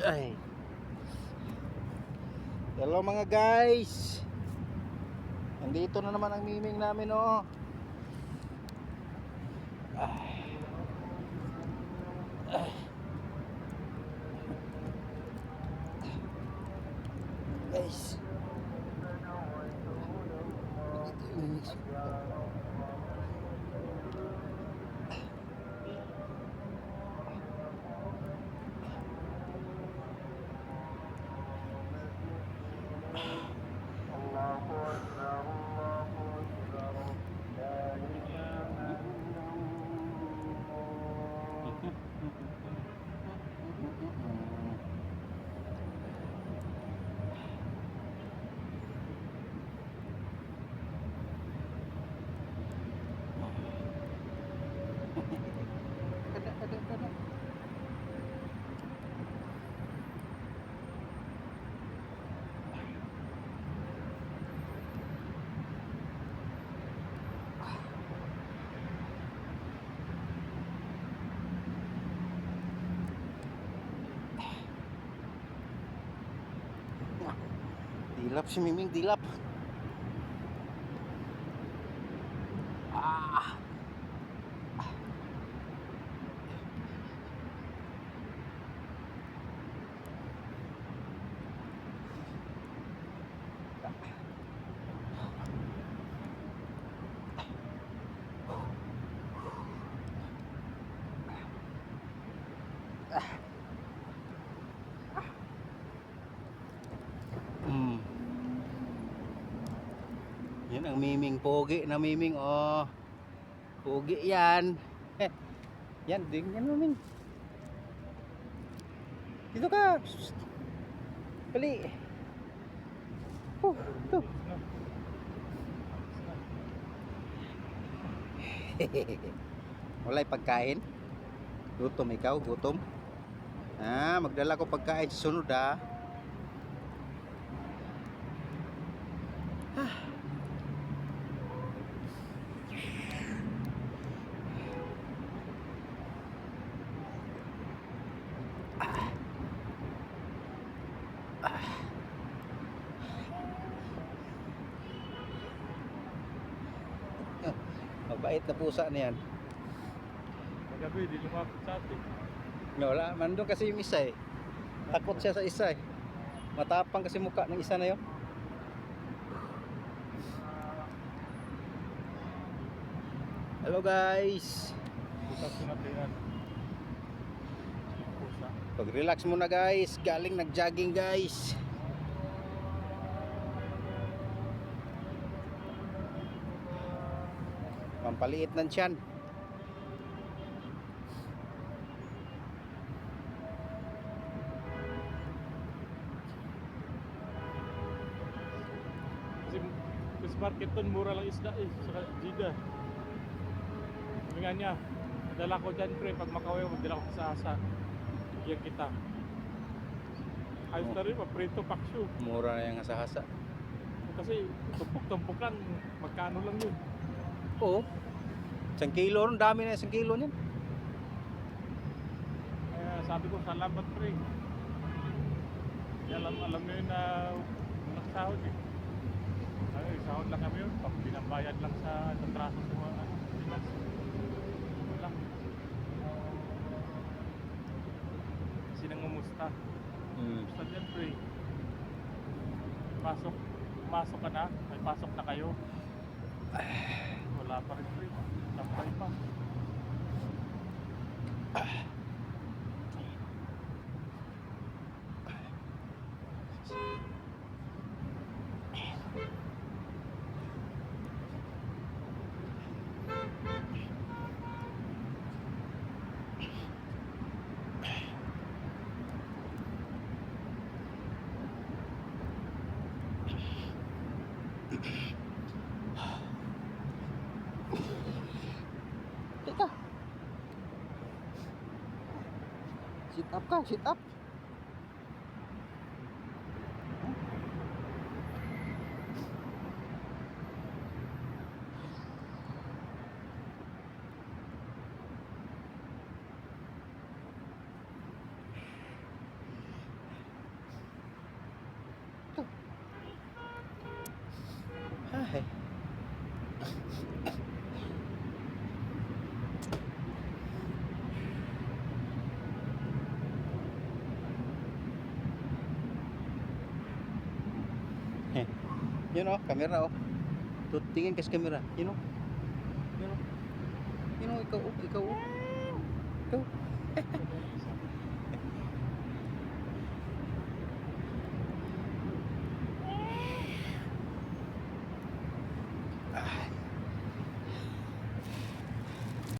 Ay. Hello mga guys. Nandito na naman ang miming namin, oh. Ay. Ay. Guys. Dito yung miming. Kada. Dilap si Miming, dilap. Ah. Yan ang miming, pogi na miming, oh. Pogi yan. Yan, ding yan miming. Dito ka. Kali. Tuh. Walay pagkain. Gutom ikaw, gutom. Magdala ko pagkain sa sunod, ah. Mabait na pusa na yan. Magabi, di lumapit sa atin. Wala, mandun kasi yung isa eh. Takot siya sa isa eh. Matapang kasi mukha ng isa na yun. Hello guys. Pusa natin yan. Pusa. Pag-relax muna guys. Galing nag-jogging guys. Pampaliit ng tiyan. Kasi market doon, mura lang isda eh. Saka Jida. Sabi nga niya, nadala ko dyan pre, pag Makaway, magdala ko sa asa. Bigyan kita. Ayos na rin, paprito, paksyo. Mura na yung hasa-hasa. Kasi tumpok-tumpok lang, magkano lang yun. Oo. 1 kilo ron, dami na 1 kilo niyan. Kaya sabi ko, salamat pre. Alam nyo yun na nagsahod eh. Ay, sahod lang kami yun. Pag binabayad lang sa traso sa mga bilas. Wala. Kasi nangumusta. Gusto dyan pre. Pasok ka na. May pasok na kayo. Wala pa rin pre. Tampay pa. Teka. Sit up ka, sit up. Yun oh, camera oh. Tingin ka sa camera. Yun oh. Yun oh. Yun oh, ikaw oh. Ikaw oh. Ikaw.